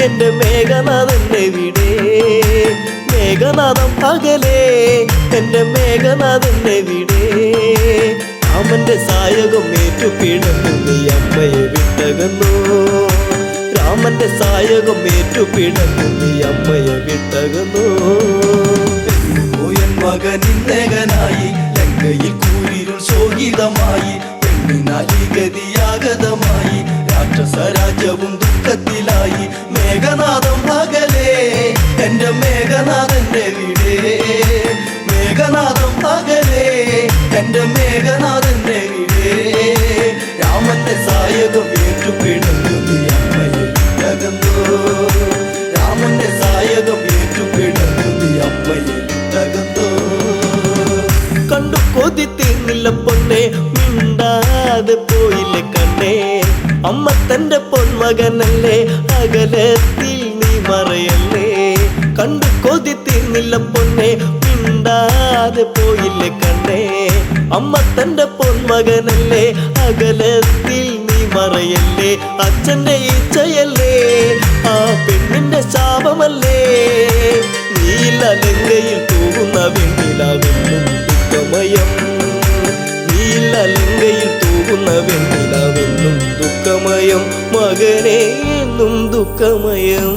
S3: എന്റെ മേഘനാഥന്റെ വിടെ മേഘനാഥം പകലേ എന്റെ മേഘനാഥന്റെ വിടെ രാമന്റെ സായകം ഏറ്റുപിടന്നു നീ അമ്മയെ വിട്ടകന്നു രാമന്റെ സായകം ഏറ്റുപിടന്നു നീ അമ്മയെ വിട്ടകന്നു പെണ്ണുപോയൻ മകനിന്നേകനായി ലങ്കയിൽ കൂരിരുൾ ശോകിതമായി പെണ്ണിനാലിഗതിയാഗതമായി രാക്ഷസരാജ്യവും ദുഃഖത്തിലായി മേഘനാഥം പകലേ എന്റെ മേഘനാഥന്റെ വിടെ മേഘനാഥം പകലേ എന്റെ മേഘനാഥന്റെ വിടെ രാമന്റെ സായകം ഏറ്റുപിടന്നു നീ അമ്മയെ വിട്ടകന്നു രാമന്റെ സായകം ഏറ്റുപിടന്നു നീ അമ്മയെ വിട്ടകന്നു കണ്ടു കൊതി തീർന്നില്ല പൊന്നെ മിണ്ടാതെ പോയില്ലേ കണ്ണേ അമ്മ തന്റെ പൊന്മകനല്ലേ അകലത്തിൽ നീ മറയല്ലേ കണ്ടു കൊതി തീർന്നില്ല പൊന്നെ മിണ്ടാതെ പോയില്ലേ കണ്ണേ അമ്മ തന്റെ പൊന്മകനല്ലേ അകലത്തിൽ നീ മറയല്ലേ അച്ഛന്റെ ഇച്ഛയല്ലേ ആ പെണ്ണിന്റെ ശാപമല്ലേ നീല ലങ്കയിൽ തൂകുന്ന വെണ്ണിലാവെന്നും ദുഃഖമയം നീല ലങ്കയിൽ തൂകുന്ന വെണ്ണിലാവെന്നും ദുഃഖമയം മകനെ എന്നും ദുഃഖമയം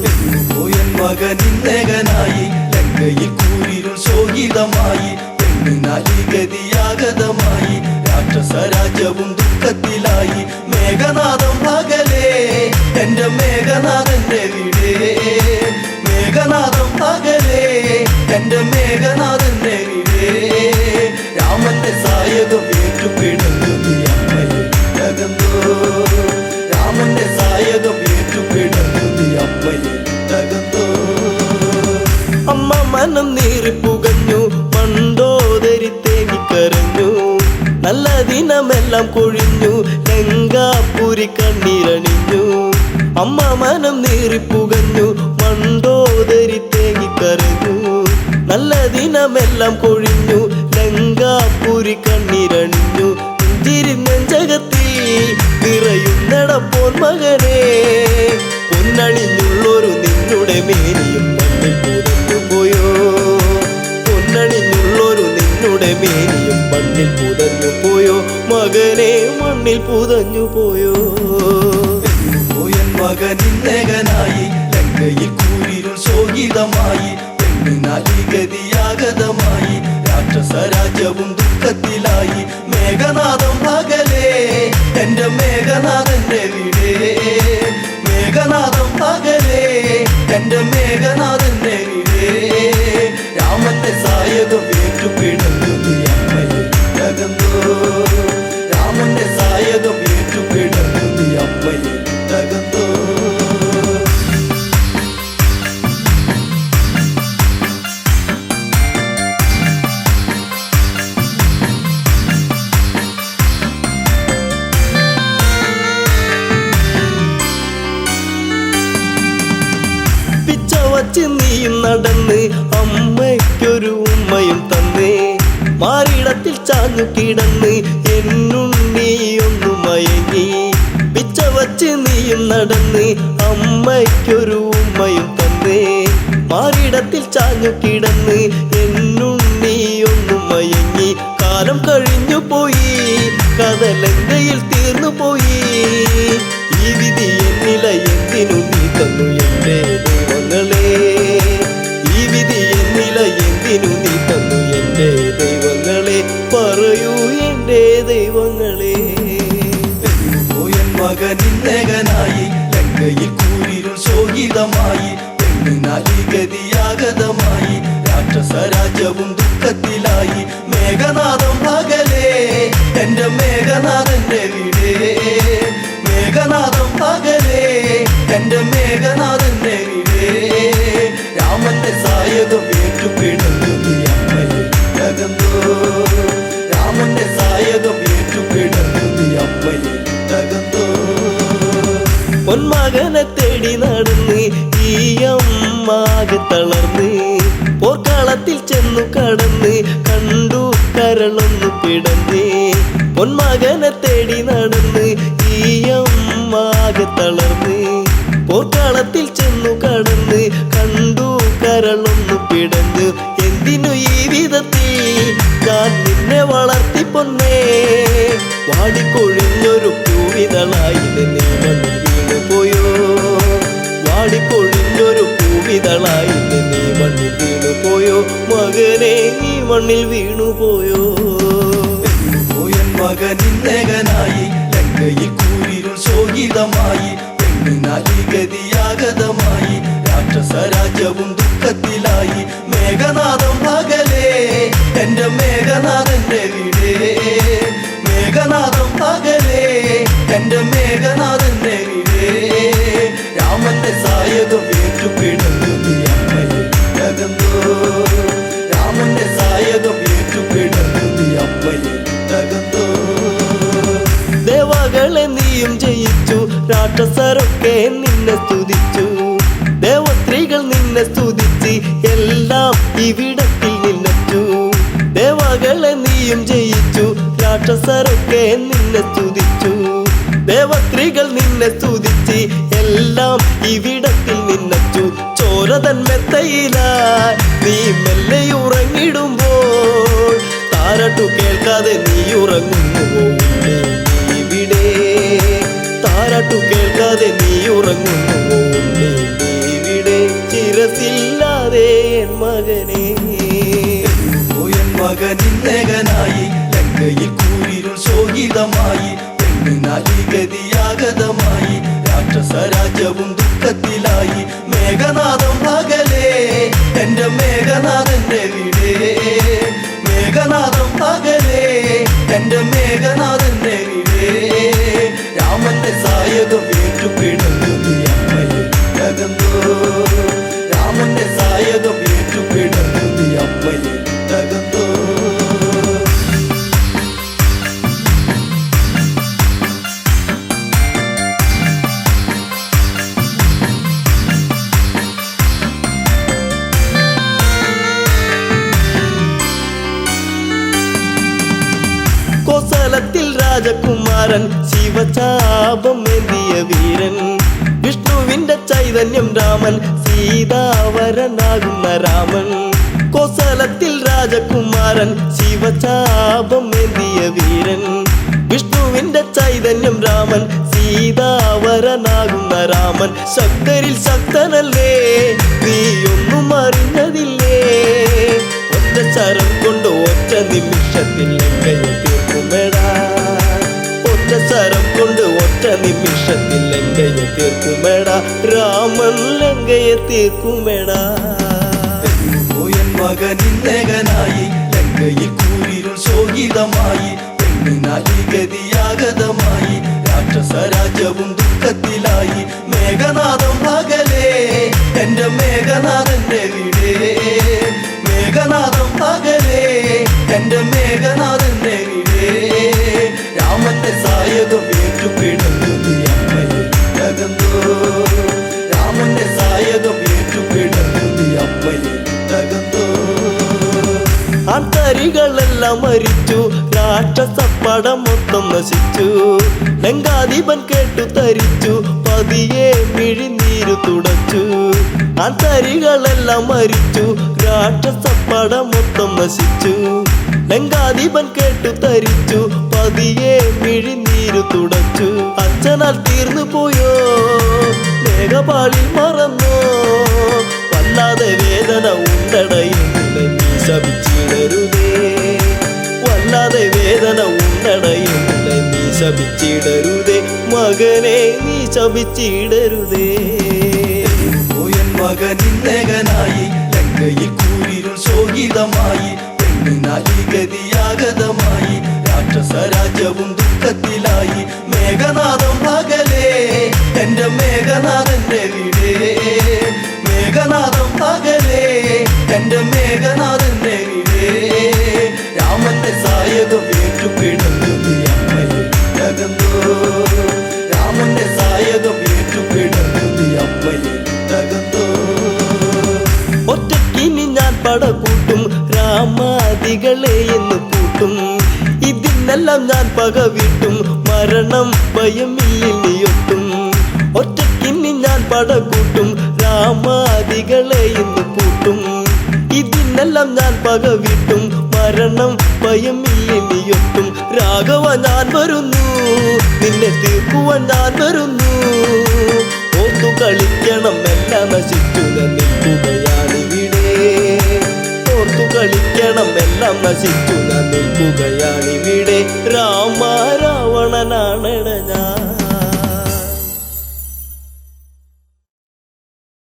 S3: പെണ്ണുപോയൻ മകനിന്നേകനായി ലങ്കയിൽ കൂരിരുൾ ശോകിതമായി പെണ്ണിനാലിഗതിയാഗതമായി രാക്ഷസരാജ്യവും ദുഃഖത്തിലായി മേഘനാഥം പകലേ എന്റെ മേഘനാഥന്റെ വിടെ മേഘനാഥം പകലേ എന്റെ മേഘനാഥന്റെ വിടെ രാമന്റെ സായകം ഏറ്റുപിടന്നു നീ അമ്മയെ വിട്ടകന്നു രാമന്റെ സായകം ഏറ്റുപിടന്നു നീ അമ്മയെ വിട്ടകന്നു അമ്മ മനം നീറിപ്പുകഞ്ഞു പണ്ടോദരി തേങ്ങിക്കരഞ്ഞു നല്ല ദിനമെല്ലാം കൊഴിഞ്ഞു ലങ്കാപുരി കണ്ണീരണിഞ്ഞു അമ്മ മനം നീറിപ്പുകഞ്ഞു മണ്ടോദരി തേങ്ങിക്കരഞ്ഞു നല്ല ദിനമെല്ലാം കൊഴിഞ്ഞു ലങ്കാപുരി കണ്ണീരണിഞ്ഞു നെഞ്ചകത്തിൽ നിറയുന്നട പൊന്മകനെ പൊന്നണിഞ്ഞുള്ളൊരു നിന്നുടെ മേനിയും മണ്ണിൽ പുതഞ്ഞു പോയോ പൊന്നണിഞ്ഞുള്ളൊരു നിന്നുടെ മേനിയും മണ്ണിൽ പുതഞ്ഞു പോയോ മകനെ മണ്ണിൽ പുതഞ്ഞു പോയോ പെണ്ണുപോയൻ മകനിന്നേകനായി ലങ്കയിൽ കൂരിരുൾ ശോകിതമായി പെണ്ണിനാലിഗതിയാഗതമായി രാക്ഷസരാജ്യവും ദുഃഖത്തിലായി മേഘനാഥം പകലേ എന്റെ മേഘനാഥന്റെ വിടെ മേഘനാഥം പകലേ എന്റെ മേഘനാഥന്റെ വിടെ രാമന്റെ സായകം ഏറ്റുപിടന്നു നീ അമ്മയെ വിട്ടകന്നു രാമന്റെ സായകം ഏറ്റുപിടന്നു നീ അമ്മയെ വിട്ടകന്നു വച്ച് നീയും നടന്ന് അമ്മയ്ക്കൊരു ഉമ്മയും തന്നേ മാറിടത്തിൽ ചാഞ്ഞു കിടന്ന് എന്നുണ്ണിയൊന്നു മയങ്ങി പിച്ച വച്ച് നീയും നടന്ന് അമ്മയ്ക്കൊരു ഉമ്മയും തന്നേ മാറിടത്തിൽ ചാഞ്ഞു കിടന്ന് എന്നുണ്ണിയൊന്നു മയങ്ങി കാലം കഴിഞ്ഞു പോയി കഥലങ്കയിൽ തീർന്നു പോയി ഈ വിധി എന്നില എന്തിനു നീ തന്നു എന്റെ ദൈവങ്ങളെ ഈ വിധി എന്നില എന്തിനു നീ തന്നു എന്റെ ദൈവങ്ങളെ പറയൂ എന്റെ ദൈവങ്ങളെ പെണ്ണുപോയൻ മകനിന്നേകനായി ലങ്കയിൽ കൂരിരുൾ ശോകിതമായി പെണ്ണിനാലിഗതിയാഗതമായി രാക്ഷസരാജ്യവും ദുഃഖത്തിലായി മേഘനാഥം പകലേ എന്റെ മേഘനാഥന്റെ വിടെ മേഘനാഥം പകലേ എന്റെ മേഘനാഥന്റെ വിടെ രാമന്റെ സായകം ഏറ്റുപിടന്നു നീ അമ്മയെ വിട്ടകന്നു രാമന്റെ സായകം ഏറ്റുപിടന്നു നീ അമ്മയെ വിട്ടകന്നു പൊന്മകനെ തേടി നടന്ന് ഈ അമ്മ
S1: ആകെ തളർന്ന് പോർക്കളത്തിൽ ചെന്നു കടന്ന് കണ്ടു കരളൊന്നു പിടഞ്ഞ് പൊന്മകനെ തേടി നടന്ന് ഈ അമ്മ ആകെ തളർന്ന് പോർക്കളത്തിൽ ചെന്നു കടന്ന് കണ്ടു കരളൊന്നു പിടഞ്ഞ് എന്തിനു ഈ വിധത്തിൽ ഞാൻ നിന്നെ വളർത്തി പൊന്നേ വാടിക്കൊഴിഞ്ഞൊരു പൂവിതളായി നീ മണ്ണിൽ വീണു പോയോ വാടിക്കൊഴിഞ്ഞൊരു പൂവിതളായി നീ മണ്ണിൽ വീണു പോയോ മകനെ നീ മണ്ണിൽ വീണു പോയോ
S3: പോയൻ മകനിന്നകനായി ലങ്കയിൽ കൂരിരുൾ ശോകിതമായി പെണ്ണിനാലി ഗതിയാഗതമായി രാക്ഷസ രാജ്യവും ദുഃഖത്തിലായി മേഘനാഥം പകലേ എന്റെ മേഘനാഥന്റെ വീടേ മേഘനാഥം പകലേ എന്റെ മേഘനാഥന്റെ വീടേ രാമന്റെ സായകം ഏറ്റുപിടന്നു അമ്മയെ തകർന്നോ രാമന്റെ സായകം ഏറ്റുപിടന്നു അമ്മയെ തകർന്നോ
S1: ദേവകളെ നീയും ജയിച്ചു രാക്ഷസരൊക്കെ നിന്നെ സ്തുതിച്ചു ദേവസ്ത്രീകൾ നിന്നെ സ്തുതിച്ച് എല്ലാം ഇവിടത്തിൽ നിന്നച്ചു ദേവകളെ നീയും ജയിച്ചു രാക്ഷസരൊക്കെ നിന്നെ സ്തുതിച്ചു ദേവസ്ത്രീകൾ നിന്നെ സ്തുതിച്ച് എല്ലാം ഇവിടത്തിൽ നിന്നച്ചു ചോരതൻ മെത്തയിലായി നീ മെല്ലെ ഉറങ്ങിടുമ്പോൾ താരട്ടു കേൾക്കാതെ നീ ഉറങ്ങുന്നു ഇവിടെ താരട്ടു കേൾക്കാതെ നീ ഉറങ്ങുന്നു ഇവിടെ ചിരസില്ലാതെ എൻ മകനെ
S3: പോയൻ മകനിന്നകനായി ലങ്കയിൽ കൂരിരുൾ ശോകിതമായി പെണ്ണിനാലി ഗതിയാഗതമായി രാക്ഷസ രാജ്യവും ദുഃഖത്തിലായി മേഘനാഥം പകലേ എന്റെ മേഘനാഥന്റെ വീടേ മേഘനാഥം പകലേ എന്റെ മേഘനാഥന്റെ വീടേ രാമന്റെ സായകം ഏറ്റുപിടന്നു അമ്മയെ തകർന്നോ രാമന്റെ സായകം ഏറ്റുപിടന്നു അമ്മയെ തകർന്നോ
S1: കോസലത്തിൽ രാജകുമാരൻ ശിവചാപം ഏന്തിയ വീരൻ വിഷ്ണുവിന്റെ ചൈതന്യം രാമൻ സീതാവരനാകുന്ന രാമൻ കോസലത്തിൽ രാജകുമാരൻ ശിവചാപം ഏന്തിയ വീരൻ വിഷ്ണുവിന്റെ ചൈതന്യം രാമൻ സീതാവരനാകുന്ന രാമൻ ശക്തരിൽ ശക്തനല്ലേ നീ ഒന്നും അറിഞ്ഞതില്ലേ ഒറ്റ ശരം കൊണ്ട് ഒറ്റ നിമിഷത്തിൽ ലങ്കയെ തീർക്കുമെടാ ഒറ്റ ശരം കൊണ്ട് ഒറ്റ നിമിഷത്തിൽ ലങ്കയെ തീർക്കുമെടാ രാമൻ ലങ്കയെ തീർക്കുമെടാ
S3: പോയൻ മകനിന്നകനായി ലങ്കയിൽ കൂരിരുൾ ശോകിതമായി പെണ്ണിനാലി ഗതിയാഗതമായി രാക്ഷസ രാജ്യവും ദുഃഖത്തിലായി മേഘനാഥം പകലേ എന്റെ മേഘനാഥന്റെ വീടേ മേഘനാഥം പകലേ എന്റെ മേഘനാഥന്റെ വീടേ രാമന്റെ സായകം ഏറ്റുപിടന്നു അമ്മയെ തകർന്നോ രാമന്റെ സായകം ഏറ്റുപിടന്നു അമ്മയെ തകർന്നോ
S1: ആൾക്കാരികളെല്ലാം മരിച്ചു രാക്ഷസപ്പടം മൊത്തം നശിച്ചു ലങ്കാധിപൻ കേട്ടു തരിച്ചു പതിയെ മിഴിനീരു തുടച്ചു ആൾക്കാരികളെല്ലാം മരിച്ചു രാക്ഷസപ്പടം മൊത്തം നശിച്ചു ലങ്കാധിപൻ കേട്ടു തരിച്ചു പതിയെ മിഴിനീരു തുടച്ചു അച്ഛനാൽ തീർന്നു പോയോ മേഘപാളിൽ മറന്നോ വല്ലാതെ വേദന ഉണ്ടടയുന്നില്ല നീ ശപിച്ചിടരുതേ വല്ലാതെ വേദന ഉണ്ടടയുന്നില്ല നീ ശപിച്ചിടരുതേ മകനെ നീ ശപിച്ചിടരുതേ
S3: പോയൻ മകനിന്നകനായി ലങ്കയിൽ കൂരിരുൾ ശോകിതമായി പെണ്ണിനാലി ഗതിയാഗതമായി രാക്ഷസ രാജ്യവും ദുഃഖത്തിലായി മേഘനാഥം പകലേ എന്റെ മേഘനാഥന്റെ വീടേ മേഘനാഥം പകലേ എന്റെ മേഘനാഥന്റെ വീടേ രാമന്റെ സായകം ഏറ്റുപിടന്നു അമ്മയെ തകർന്നോ രാമന്റെ സായകം ഏറ്റുപിടന്നു അമ്മയെ തകർന്നോ
S1: പടകൂട്ടും രാമാദികളെ എന്ന് കൂട്ടും ഇതിനെല്ലാം ഞാൻ പക വീട്ടും മരണം ഭയമില്ലിയൊട്ടും ഒറ്റക്കിനി ഞാൻ പടകൂട്ടും രാമാദികളെ എന്ന് കൂട്ടും ഇതിനെല്ലാം ഞാൻ പക വീട്ടും മരണം ഭയമില്ലിയൊട്ടും രാഘവ ഞാൻ വരുന്നു നിന്നെ തീർക്കുവാൻ ഞാൻ വരുന്നു ഓർത്തു കളിക്കണം എല്ലാം നശിച്ചു നിൽക്കുകയാണിവിടെ ഓർത്തു കളിക്കണം എല്ലാം നശിച്ചു നിൽക്കുകയാണിവിടെ രാമ രാവണനാണ് ഞാൻ